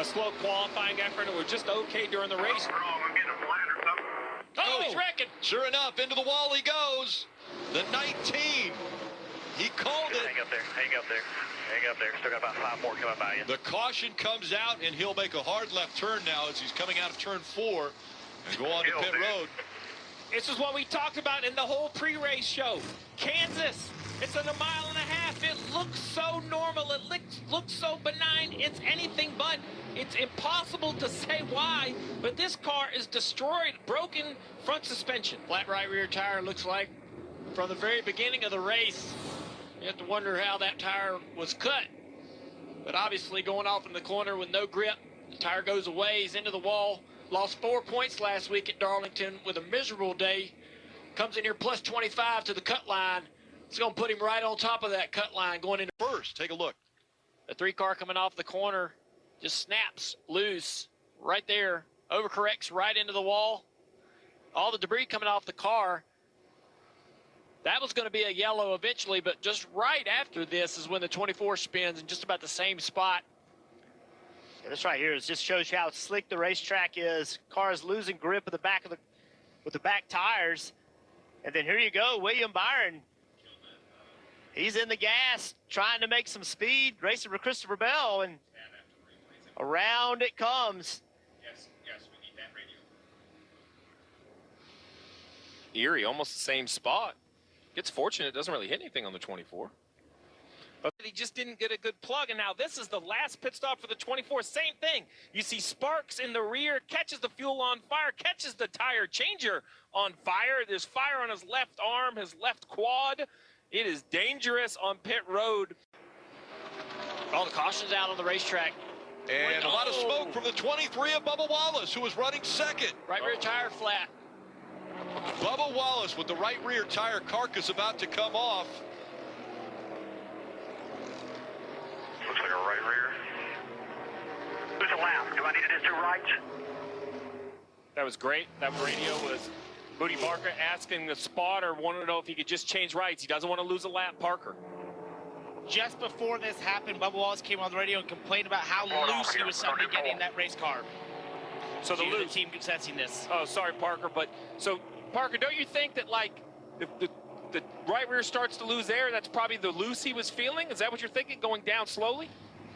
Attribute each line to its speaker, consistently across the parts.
Speaker 1: slow qualifying effort, or just okay during the race.
Speaker 2: I'm getting a flat or something.
Speaker 1: Oh, he's wrecking.
Speaker 3: Sure enough, into the wall he goes. The 19. He called it.
Speaker 2: Hang up there. Hang up there. Hang up there. Still got about 5 more coming by you.
Speaker 3: The caution comes out, and he'll make a hard left turn now as he's coming out of turn 4 and go on to pit road.
Speaker 1: This is what we talked about in the whole pre-race show. Kansas, it's in 1.5 miles. It looks so normal. It looks so benign. It's anything but. It's impossible to say why, but this car is destroyed, broken front suspension. Flat right rear tire looks like from the very beginning of the race. You have to wonder how that tire was cut. But obviously going off in the corner with no grip, the tire goes away, he's into the wall. Lost 4 points last week at Darlington with a miserable day. Comes in here plus 25 to the cut line. It's going to put him right on top of that cut line going into
Speaker 3: First, take a look.
Speaker 1: the 3 car coming off the corner. Just snaps loose right there. Overcorrects right into the wall. All the debris coming off the car. That was going to be a yellow eventually, but just right after this is when the 24 spins in just about the same spot.
Speaker 4: Yeah, this right here just shows you how slick the racetrack is. Car is losing grip with the back tires. And then here you go, William Byron. He's in the gas, trying to make some speed, racing for Christopher Bell, and around it comes.
Speaker 5: Yes, we need that radio. Erie, almost the same spot. Gets fortunate, doesn't really hit anything on the 24.
Speaker 1: But he just didn't get a good plug, and now this is the last pit stop for the 24. Same thing. You see Sparks in the rear, catches the fuel on fire, catches the tire changer on fire. There's fire on his left arm, his left quad. It is dangerous on pit road. All the cautions out on the racetrack.
Speaker 3: And a lot of smoke from the 23 of Bubba Wallace, who was running second.
Speaker 1: Right rear tire flat.
Speaker 3: Bubba Wallace with the right rear tire carcass about to come off.
Speaker 2: Looks like a right rear. Who's a lap? Do I need to do 2 rights?
Speaker 1: That was great. That radio was Moody Barker asking the spotter, wanted to know if he could just change rights. He doesn't want to lose a lap, Parker.
Speaker 4: Just before this happened, Bubba Wallace came on the radio and complained about how loose he was suddenly getting in that race car.
Speaker 1: So the
Speaker 4: loose team assessing this.
Speaker 1: Oh, sorry, Parker. But so, Parker, don't you think that, like, if the right rear starts to lose air, that's probably the loose he was feeling? Is that what you're thinking, going down slowly?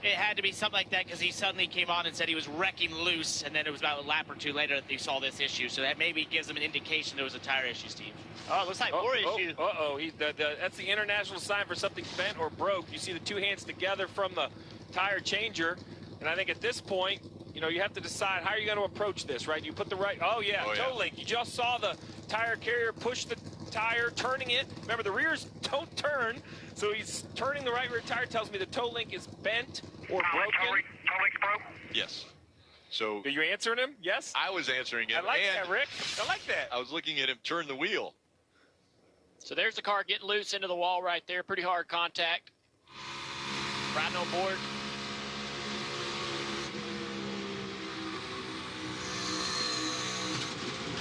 Speaker 4: It had to be something like that because he suddenly came on and said he was wrecking loose, and then it was about a lap or 2 later that he saw this issue. So that maybe gives him an indication there was a tire issue, Steve. Oh, it looks like more issue.
Speaker 1: That's the international sign for something bent or broke. You see the 2 hands together from the tire changer, and I think at this point, you know, you have to decide how you're going to approach this, right? You put the right, toe link. You just saw the tire carrier push the tire, turning it. Remember, the rears don't turn, so he's turning the right rear tire. Tells me the toe link is bent or broken.
Speaker 2: Toe link's broke?
Speaker 3: Yes. So
Speaker 1: Are you answering him? Yes?
Speaker 3: I was answering him.
Speaker 1: I like that, Rick. I like that.
Speaker 3: I was looking at him turn the wheel.
Speaker 1: So there's the car getting loose into the wall right there. Pretty hard contact. Riding on board.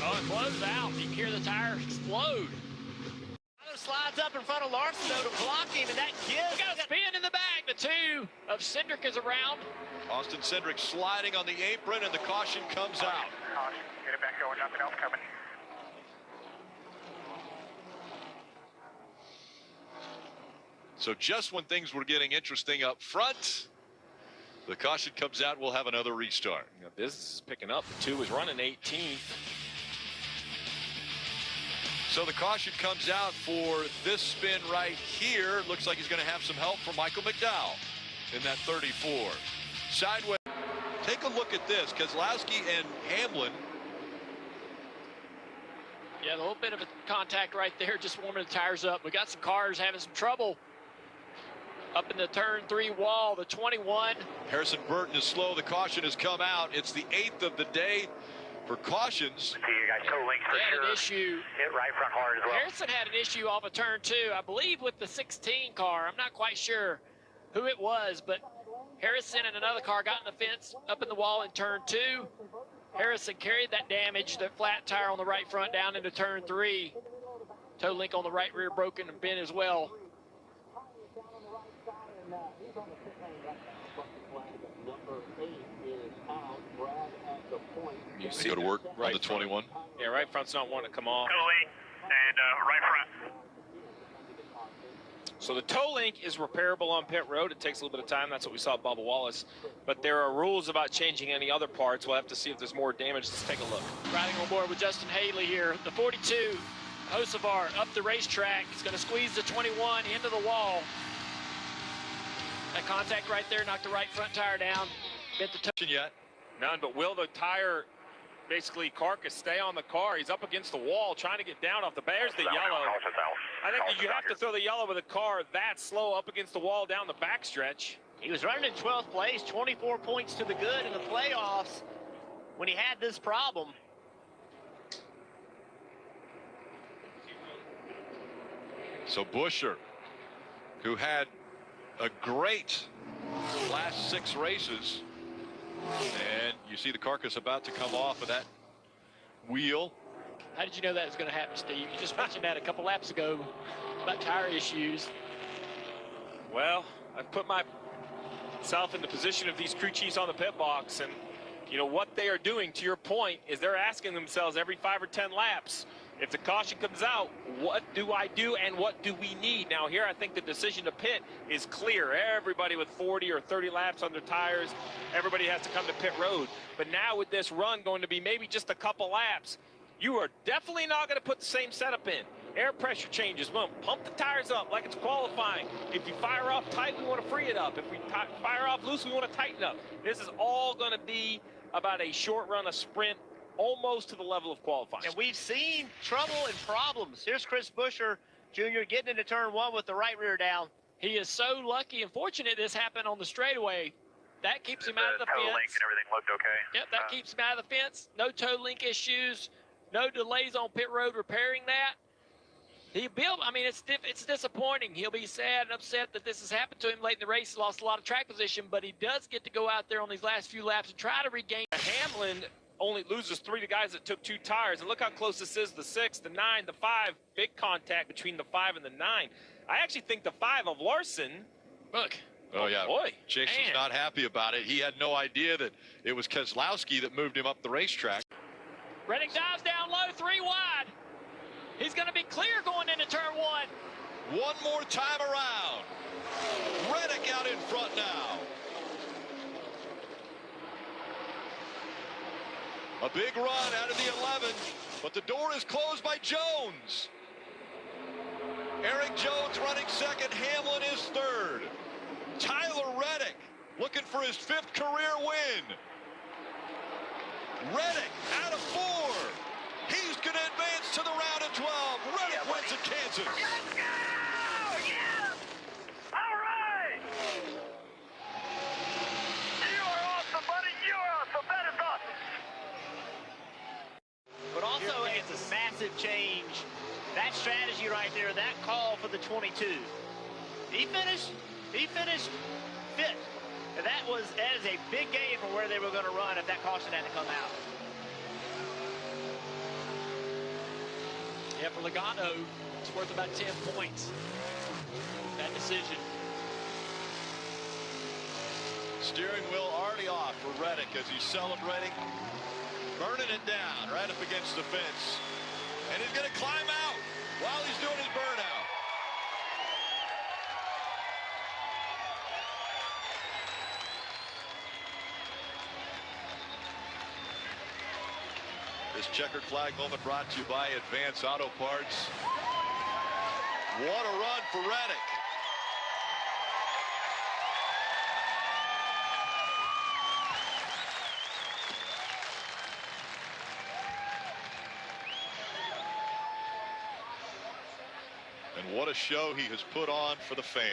Speaker 1: Oh, it blows out. You can hear the tire explode.
Speaker 4: Slides up in front of Larson, though, to block him, and that gives.
Speaker 1: We got a spin in the back. The 2 of Cindric is around.
Speaker 3: Austin Cindric sliding on the apron, and the caution comes out.
Speaker 2: Caution. Get it back going. Nothing else coming.
Speaker 3: So just when things were getting interesting up front, the caution comes out. We'll have another restart.
Speaker 5: You know, business is picking up. The 2 was running 18th.
Speaker 3: So the caution comes out for this spin right here. Looks like he's going to have some help from Michael McDowell in that 34. Sideways. Take a look at this. Keselowski and Hamlin.
Speaker 1: Yeah, a little bit of a contact right there, just warming the tires up. We got some cars having some trouble up in the turn 3 wall. The 21.
Speaker 3: Harrison Burton is slow. The caution has come out. It's the 8th of the day for cautions.
Speaker 2: See you guys. Toe link for
Speaker 1: Had
Speaker 2: sure.
Speaker 1: an issue.
Speaker 2: Hit right front hard as well.
Speaker 1: Harrison had an issue off of turn 2, I believe with the 16 car. I'm not quite sure who it was, but Harrison and another car got in the fence up in the wall in turn 2. Harrison carried that damage, the flat tire on the right front, down into turn 3. Toe link on the right rear broken and bent as well.
Speaker 5: You
Speaker 3: They go to work on the 21.
Speaker 5: Yeah, right front's not wanting to come off.
Speaker 2: Toe link and right front.
Speaker 5: So the toe link is repairable on pit road. It takes a little bit of time. That's what we saw at Bubba Wallace. But there are rules about changing any other parts. We'll have to see if there's more damage. Let's take a look.
Speaker 6: Riding on board with Justin Haley here. The 42, Hocevar up the racetrack. He's going to squeeze the 21 into the wall. That contact right there knocked the right front tire down. Bit the toe.
Speaker 3: Yet.
Speaker 5: None, but will the tire, basically carcass, stay on the car? He's up against the wall trying to get down off the. There's the yellow. I think you have to throw the yellow with a car that slow up against the wall down the backstretch.
Speaker 4: He was running in 12th place, 24 points to the good in the playoffs when he had this problem.
Speaker 3: So Buescher, who had a great last 6 races, and you see the carcass about to come off of that wheel.
Speaker 6: How did you know that was going to happen, Steve? You just mentioned that a couple laps ago about tire issues.
Speaker 5: Well, I've put myself in the position of these crew chiefs on the pit box, and you know what they are doing, to your point, is they're asking themselves every 5 or 10 laps, if the caution comes out, what do I do and what do we need? Now here I think the decision to pit is clear. Everybody with 40 or 30 laps on their tires, everybody has to come to pit road. But now with this run going to be maybe just a couple laps, you are definitely not going to put the same setup in. Air pressure changes. Boom. Pump the tires up like it's qualifying. If you fire off tight, we want to free it up. If we fire off loose, we want to tighten up. This is all going to be about a short run, a sprint, almost to the level of qualifying.
Speaker 4: And we've seen trouble and problems. Here's Chris Buescher Jr. getting into turn 1 with the right rear down.
Speaker 6: He is so lucky and fortunate this happened on the straightaway. That keeps him out of the
Speaker 2: toe
Speaker 6: fence.
Speaker 2: link and everything looked okay.
Speaker 6: Yep, that keeps him out of the fence. No toe link issues. No delays on pit road repairing that. I mean, it's disappointing. He'll be sad and upset that this has happened to him late in the race. He lost a lot of track position, but he does get to go out there on these last few laps and try to regain.
Speaker 5: Hamlin only loses 3 to guys that took 2 tires. And look how close this is, the 6, the 9, the 5. Big contact between the 5 and the 9. I actually think the 5 of Larson.
Speaker 6: Look.
Speaker 3: Oh, yeah.
Speaker 5: Boy.
Speaker 3: Jason's
Speaker 5: Man.
Speaker 3: not happy about it. He had no idea that it was Keselowski that moved him up the racetrack.
Speaker 6: Reddick dives down low, 3 wide. He's going to be clear going into turn 1.
Speaker 3: One more time around. Reddick out in front now. A big run out of the 11, but the door is closed by Jones. Eric Jones running second. Hamlin is third. Tyler Reddick looking for his 5th career win. Reddick out of 4. He's going to advance to the round of 12. Reddick wins at Kansas.
Speaker 2: Let's go! Yeah! All right! You are awesome, buddy. You are awesome. That is awesome.
Speaker 4: But also it's a massive change. That strategy right there, that call for the 22. He finished 5th. And that is a big gain for where they were going to run if that caution hadn't come out.
Speaker 6: Yeah, for Logano, it's worth about 10 points. That decision.
Speaker 3: Steering wheel already off for Reddick as he's celebrating. Burning it down right up against the fence. And he's going to climb out while he's doing his burnout. This checkered flag moment brought to you by Advance Auto Parts. What a run for Reddick. And what a show he has put on for the fans.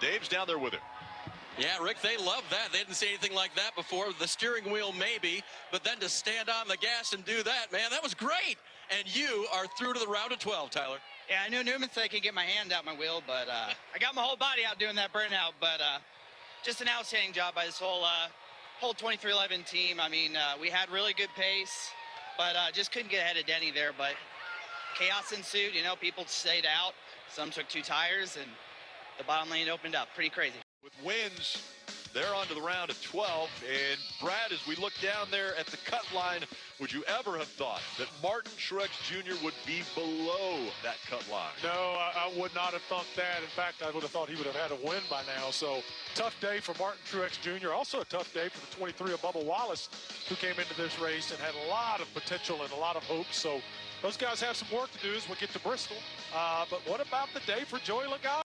Speaker 3: Dave's down there with him.
Speaker 7: Yeah, Rick, they love that. They didn't see anything like that before. The steering wheel, maybe, but then to stand on the gas and do that, man, that was great. And you are through to the round of 12, Tyler.
Speaker 8: Yeah, I knew Newman said I could get my hand out my wheel, but I got my whole body out doing that burnout. But just an outstanding job by this whole 2311 team. I mean, we had really good pace, but just couldn't get ahead of Denny there. But chaos ensued. You know, people stayed out. Some took 2 tires, and the bottom lane opened up. Pretty crazy.
Speaker 3: With wins, they're on to the round of 12. And Brad, as we look down there at the cut line, would you ever have thought that Martin Truex Jr. would be below that cut line?
Speaker 9: No, I would not have thought that. In fact, I would have thought he would have had a win by now. So tough day for Martin Truex Jr. Also a tough day for the 23 of Bubba Wallace, who came into this race and had a lot of potential and a lot of hope. So those guys have some work to do as we get to Bristol. But what about the day for Joey Logano?